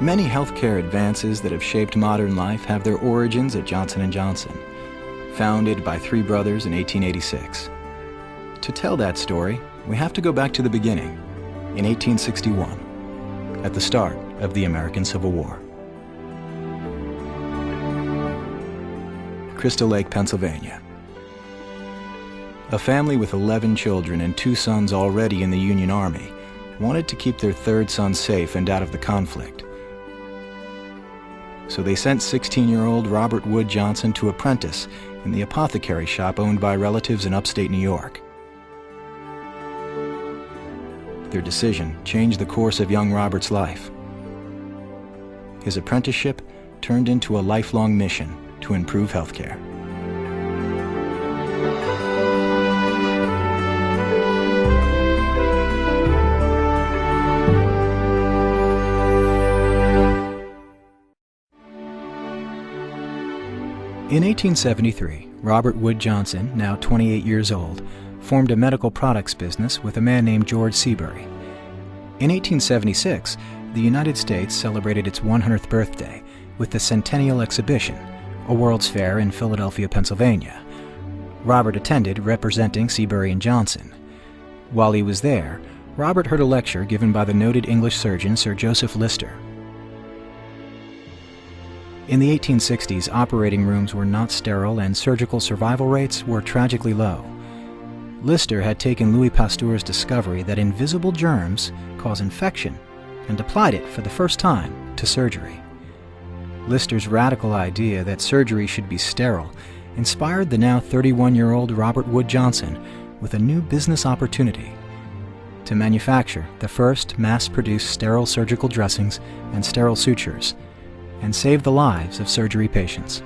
Many healthcare advances that have shaped modern life have their origins at Johnson & Johnson, founded by three brothers in 1886. To tell that story, we have to go back to the beginning, in 1861, at the start of the American Civil War. Crystal Lake, Pennsylvania. A family with 11 children and 2 sons already in the Union Army wanted to keep their third son safe and out of the conflict. So they sent 16-year-old Robert Wood Johnson to apprentice in the apothecary shop owned by relatives in upstate New York. Their decision changed the course of young Robert's life. His apprenticeship turned into a lifelong mission to improve healthcare. In 1873, Robert Wood Johnson, now 28 years old, formed a medical products business with a man named George Seabury. In 1876, the United States celebrated its 100th birthday with the Centennial Exhibition, a World's Fair in Philadelphia, Pennsylvania. Robert attended, representing Seabury and Johnson. While he was there, Robert heard a lecture given by the noted English surgeon Sir Joseph Lister. In the 1860s, operating rooms were not sterile and surgical survival rates were tragically low. Lister had taken Louis Pasteur's discovery that invisible germs cause infection and applied it for the first time to surgery. Lister's radical idea that surgery should be sterile inspired the now 31-year-old Robert Wood Johnson with a new business opportunity: to manufacture the first mass-produced sterile surgical dressings and sterile sutures, and save the lives of surgery patients.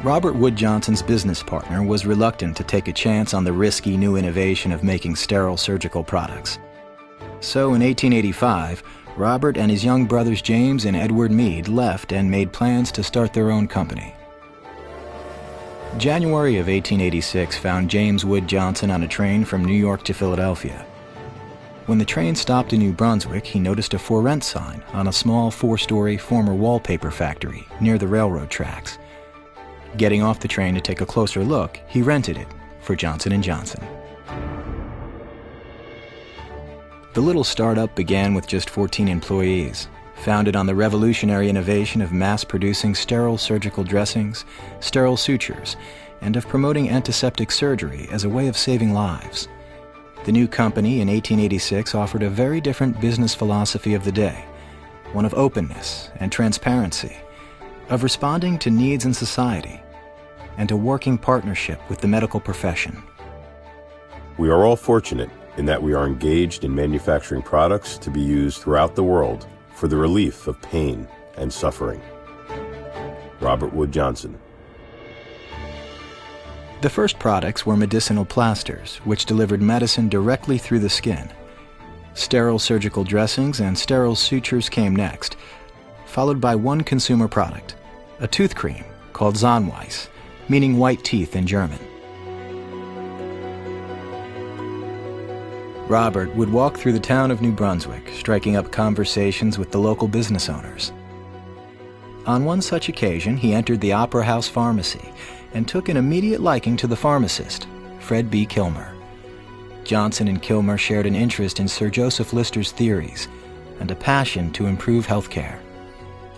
Robert Wood Johnson's business partner was reluctant to take a chance on the risky new innovation of making sterile surgical products. So in 1885, Robert and his young brothers James and Edward Meade left and made plans to start their own company. January of 1886 found James Wood Johnson on a train from New York to Philadelphia. When the train stopped in New Brunswick, he noticed a for rent sign on a small 4-story former wallpaper factory near the railroad tracks. Getting off the train to take a closer look, he rented it for Johnson & Johnson. The little startup began with just 14 employees, founded on the revolutionary innovation of mass-producing sterile surgical dressings, sterile sutures, and of promoting antiseptic surgery as a way of saving lives. The new company in 1886 offered a very different business philosophy of the day, one of openness and transparency, of responding to needs in society, and a working partnership with the medical profession. We are all fortunate in that we are engaged in manufacturing products to be used throughout the world for the relief of pain and suffering. Robert Wood Johnson. The first products were medicinal plasters, which delivered medicine directly through the skin. Sterile surgical dressings and sterile sutures came next, followed by one consumer product, a tooth cream called Zahnweiss, meaning white teeth in German. Robert would walk through the town of New Brunswick, striking up conversations with the local business owners. On one such occasion, he entered the Opera House Pharmacy and took an immediate liking to the pharmacist, Fred B. Kilmer. Johnson and Kilmer shared an interest in Sir Joseph Lister's theories and a passion to improve healthcare.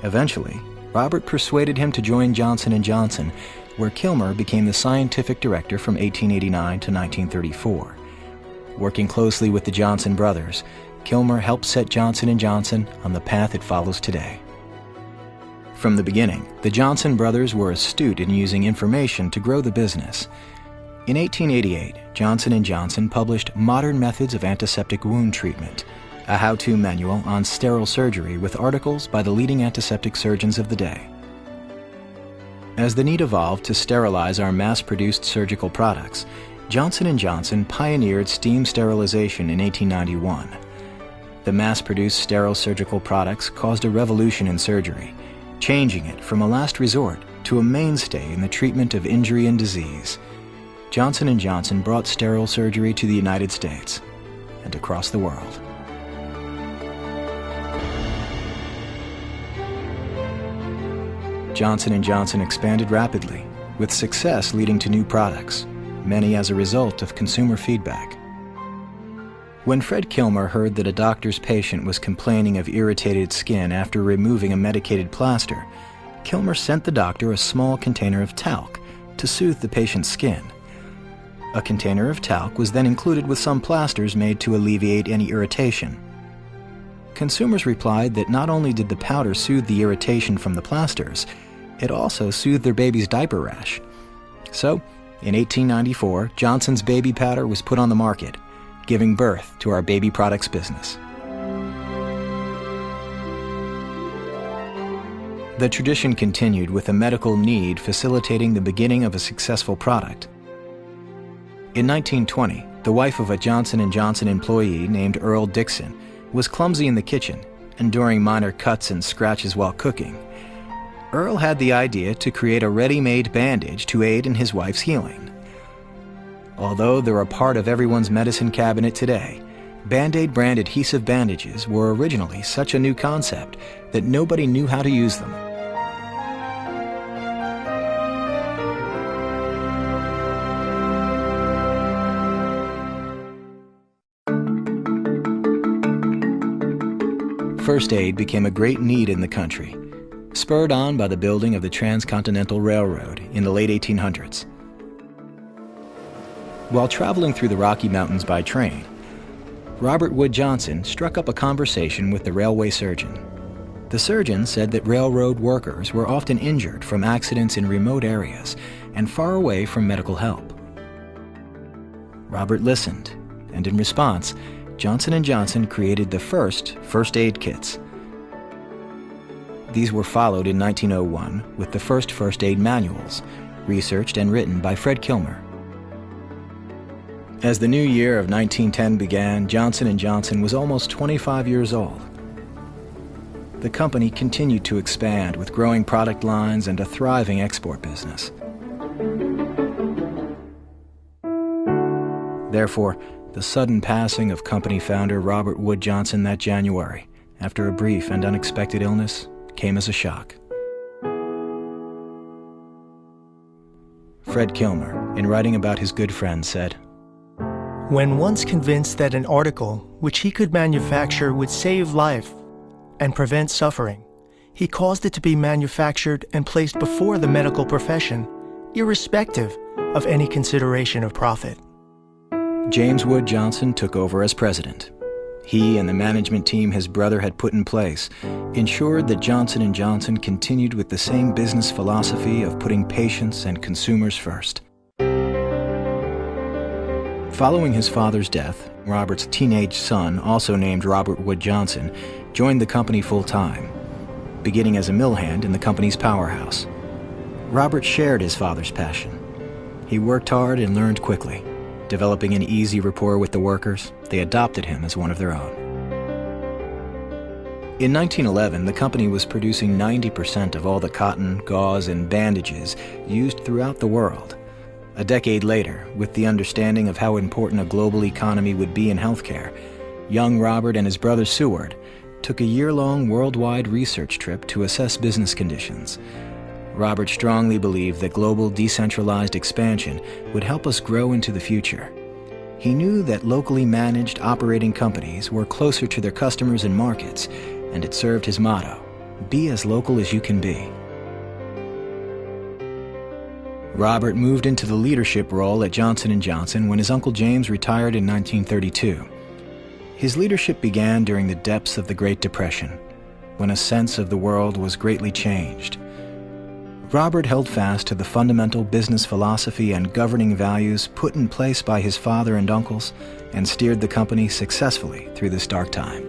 Eventually, Robert persuaded him to join Johnson & Johnson, where Kilmer became the scientific director from 1889 to 1934. Working closely with the Johnson brothers, Kilmer helped set Johnson & Johnson on the path it follows today. From the beginning, the Johnson brothers were astute in using information to grow the business. In 1888, Johnson & Johnson published Modern Methods of Antiseptic Wound Treatment, a how-to manual on sterile surgery with articles by the leading antiseptic surgeons of the day. As the need evolved to sterilize our mass-produced surgical products, Johnson & Johnson pioneered steam sterilization in 1891. The mass-produced sterile surgical products caused a revolution in surgery, changing it from a last resort to a mainstay in the treatment of injury and disease. Johnson & Johnson brought sterile surgery to the United States and across the world. Johnson & Johnson expanded rapidly, with success leading to new products, many as a result of consumer feedback. When Fred Kilmer heard that a doctor's patient was complaining of irritated skin after removing a medicated plaster, Kilmer sent the doctor a small container of talc to soothe the patient's skin. A container of talc was then included with some plasters made to alleviate any irritation. Consumers replied that not only did the powder soothe the irritation from the plasters, it also soothed their baby's diaper rash. So, in 1894, Johnson's baby powder was put on the market, giving birth to our baby products business. The tradition continued with a medical need facilitating the beginning of a successful product. In 1920, the wife of a Johnson & Johnson employee named Earl Dixon was clumsy in the kitchen, enduring minor cuts and scratches while cooking. Earl had the idea to create a ready-made bandage to aid in his wife's healing. Although they're a part of everyone's medicine cabinet today, Band-Aid brand adhesive bandages were originally such a new concept that nobody knew how to use them. First aid became a great need in the country, spurred on by the building of the Transcontinental Railroad in the late 1800s. While traveling through the Rocky Mountains by train, Robert Wood Johnson struck up a conversation with the railway surgeon. The surgeon said that railroad workers were often injured from accidents in remote areas and far away from medical help. Robert listened, and in response, Johnson & Johnson created the first aid kits. These were followed in 1901 with the first aid manuals, researched and written by Fred Kilmer. As the new year of 1910 began, Johnson & Johnson was almost 25 years old. The company continued to expand with growing product lines and a thriving export business. Therefore, the sudden passing of company founder Robert Wood Johnson that January, after a brief and unexpected illness, came as a shock. Fred Kilmer, in writing about his good friend, said, "When once convinced that an article which he could manufacture would save life and prevent suffering, he caused it to be manufactured and placed before the medical profession, irrespective of any consideration of profit." James Wood Johnson took over as president. He and the management team his brother had put in place ensured that Johnson & Johnson continued with the same business philosophy of putting patients and consumers first. Following his father's death, Robert's teenage son, also named Robert Wood Johnson, joined the company full-time, beginning as a mill hand in the company's powerhouse. Robert shared his father's passion. He worked hard and learned quickly. Developing an easy rapport with the workers, they adopted him as one of their own. In 1911, the company was producing 90% of all the cotton, gauze, and bandages used throughout the world. A decade later, with the understanding of how important a global economy would be in healthcare, young Robert and his brother Seward took a year-long worldwide research trip to assess business conditions. Robert strongly believed that global decentralized expansion would help us grow into the future. He knew that locally managed operating companies were closer to their customers and markets, and it served his motto, "Be as local as you can be." Robert moved into the leadership role at Johnson & Johnson when his Uncle James retired in 1932. His leadership began during the depths of the Great Depression, when a sense of the world was greatly changed. Robert held fast to the fundamental business philosophy and governing values put in place by his father and uncles, and steered the company successfully through this dark time.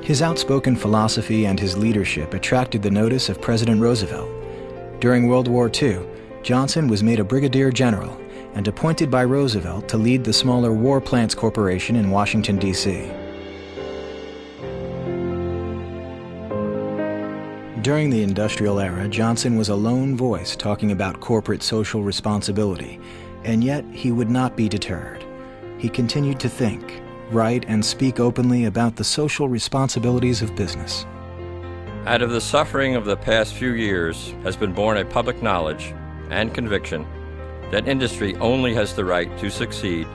His outspoken philosophy and his leadership attracted the notice of President Roosevelt. During World War II, Johnson was made a brigadier general and appointed by Roosevelt to lead the smaller War Plants Corporation in Washington, D.C. During the industrial era, Johnson was a lone voice talking about corporate social responsibility, and yet he would not be deterred. He continued to think, write, and speak openly about the social responsibilities of business. Out of the suffering of the past few years has been born a public knowledge and conviction that industry only has the right to succeed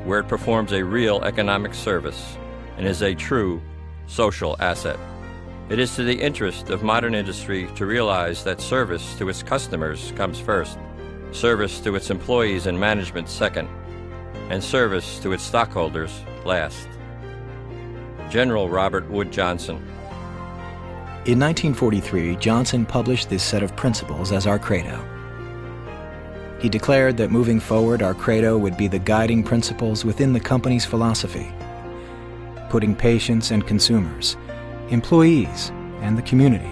where it performs a real economic service and is a true social asset. It is to the interest of modern industry to realize that service to its customers comes first, service to its employees and management second, and service to its stockholders last. General Robert Wood Johnson. In 1943, Johnson published this set of principles as our credo. He declared that moving forward, our credo would be the guiding principles within the company's philosophy, putting patients and consumers, employees, and the community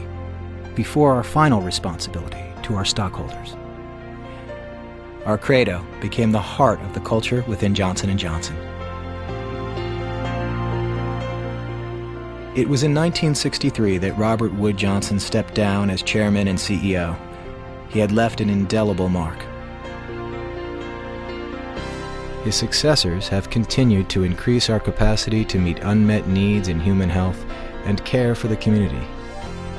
before our final responsibility to our stockholders. Our credo became the heart of the culture within Johnson & Johnson. It was in 1963 that Robert Wood Johnson stepped down as chairman and CEO. He had left an indelible mark. His successors have continued to increase our capacity to meet unmet needs in human health and care for the community,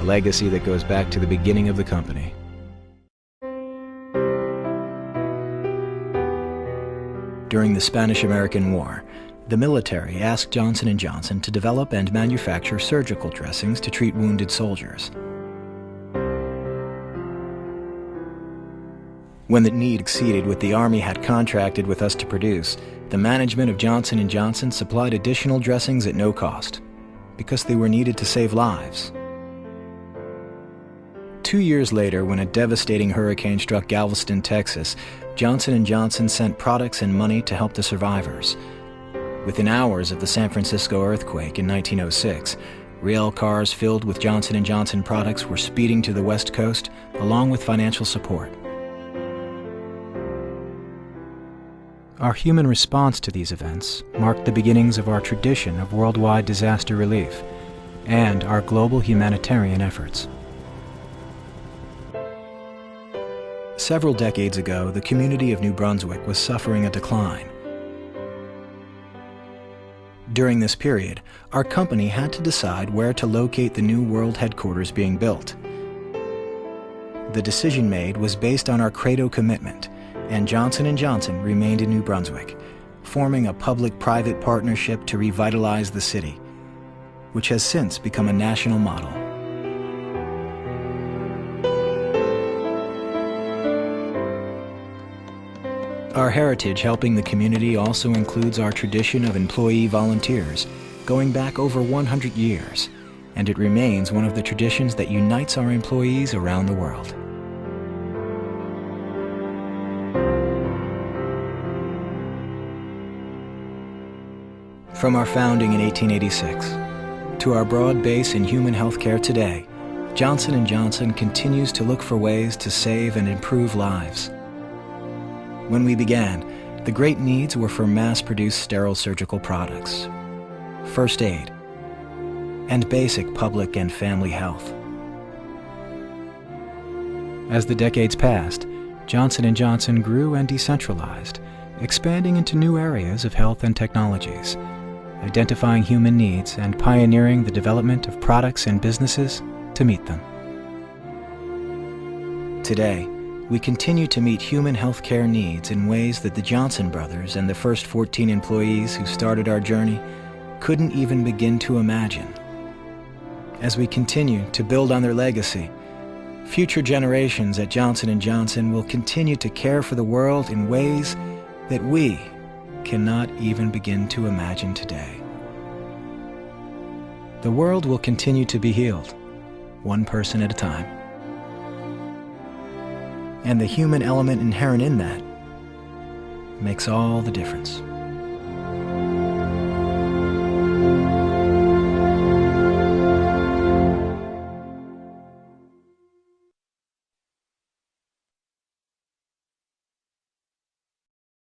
a legacy that goes back to the beginning of the company. During the Spanish-American War, the military asked Johnson & Johnson to develop and manufacture surgical dressings to treat wounded soldiers. When the need exceeded what the Army had contracted with us to produce, the management of Johnson & Johnson supplied additional dressings at no cost, because they were needed to save lives. 2 years later, when a devastating hurricane struck Galveston, Texas, Johnson & Johnson sent products and money to help the survivors. Within hours of the San Francisco earthquake in 1906, rail cars filled with Johnson & Johnson products were speeding to the West Coast, along with financial support. Our human response to these events marked the beginnings of our tradition of worldwide disaster relief and our global humanitarian efforts. Several decades ago, the community of New Brunswick was suffering a decline. During this period, our company had to decide where to locate the new world headquarters being built. The decision made was based on our credo commitment, and Johnson & Johnson remained in New Brunswick, forming a public-private partnership to revitalize the city, which has since become a national model. Our heritage helping the community also includes our tradition of employee volunteers, going back over 100 years, and it remains one of the traditions that unites our employees around the world. From our founding in 1886 to our broad base in human health care today, Johnson & Johnson continues to look for ways to save and improve lives. When we began, the great needs were for mass-produced sterile surgical products, first aid, and basic public and family health. As the decades passed, Johnson & Johnson grew and decentralized, expanding into new areas of health and technologies, identifying human needs and pioneering the development of products and businesses to meet them. Today, we continue to meet human health care needs in ways that the Johnson brothers and the first 14 employees who started our journey couldn't even begin to imagine. As we continue to build on their legacy, future generations at Johnson & Johnson will continue to care for the world in ways that we cannot even begin to imagine today. The world will continue to be healed, one person at a time. And the human element inherent in that makes all the difference.